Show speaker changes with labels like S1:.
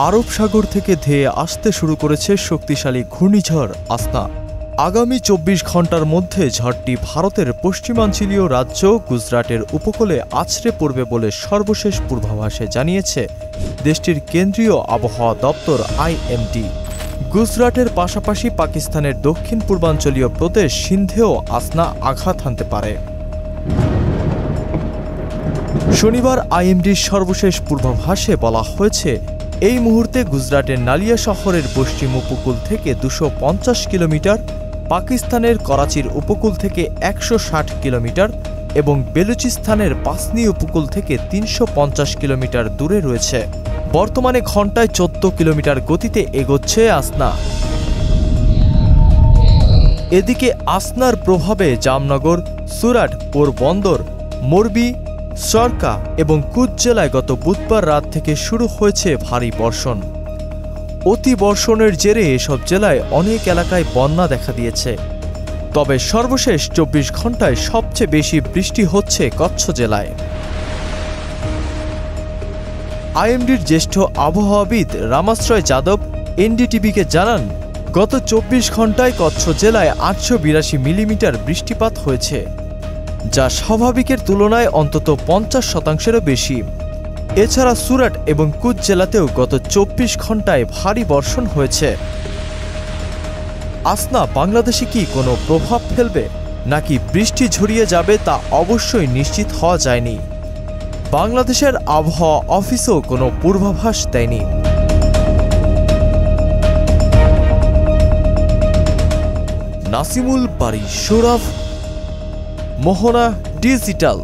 S1: আরব সাগর থেকে ধেয়ে আসতে শুরু করেছে শক্তিশালী ঘূর্ণিঝড় আসনা। আগামী ২৪ ঘন্টার মধ্যে ঝড়টি ভারতের পশ্চিমাঞ্চলীয় রাজ্য গুজরাটের উপকূলে আছড়ে পড়বে বলে সর্বশেষ পূর্বাভাসে জানিয়েছে দেশটির কেন্দ্রীয় আবহাওয়া দপ্তর IMD। গুজরাটের পাশাপাশি পাকিস্তানের দক্ষিণ পূর্বাঞ্চলীয় প্রদেশ সিন্ধেও আসনা আঘাত হানতে পারে। শনিবার IMDর সর্বশেষ পূর্বাভাসে বলা হয়েছে, এই মুহূর্তে গুজরাটের নালিয়া শহরের পশ্চিম উপকূল থেকে ২৫০ কিলোমিটার, পাকিস্তানের করাচির উপকূল থেকে ১৬০ কিলোমিটার এবং বেলুচিস্তানের পাসনি উপকূল থেকে ৩৫০ কিলোমিটার দূরে রয়েছে। বর্তমানে ঘন্টায় ১৪ কিলোমিটার গতিতে এগোচ্ছে আসনা। এদিকে আসনার প্রভাবে জামনগর, সুরাট, পোরবন্দর, মোরবি, সরকা এবং কুচ জেলায় গত বুধবার রাত থেকে শুরু হয়েছে ভারী বর্ষণ। অতি বর্ষণের জেরে এসব জেলায় অনেক এলাকায় বন্যা দেখা দিয়েছে। তবে সর্বশেষ ২৪ ঘন্টায় সবচেয়ে বেশি বৃষ্টি হচ্ছে কচ্ছ জেলায়। IMDর জ্যেষ্ঠ আবহাওয়াবিদ রামাশ্রয় যাদব NDTVকে জানান, গত ২৪ ঘন্টায় কচ্ছ জেলায় ৮৮২ মিলিমিটার বৃষ্টিপাত হয়েছে, যা স্বাভাবিকের তুলনায় অন্তত ৫০%-এরও বেশি। এছাড়া সুরাট এবং কুচ জেলাতেও গত ২৪ ঘন্টায় ভারী বর্ষণ হয়েছে। আসনা বাংলাদেশে কি কোনো প্রভাব ফেলবে নাকি বৃষ্টি ঝরিয়ে যাবে তা অবশ্যই নিশ্চিত হওয়া যায়নি। বাংলাদেশের আবহাওয়া অফিসও কোনো পূর্বাভাস দেয়নি। নাসিমুল বারী, সৌরভ, মোহনা ডিজিটাল।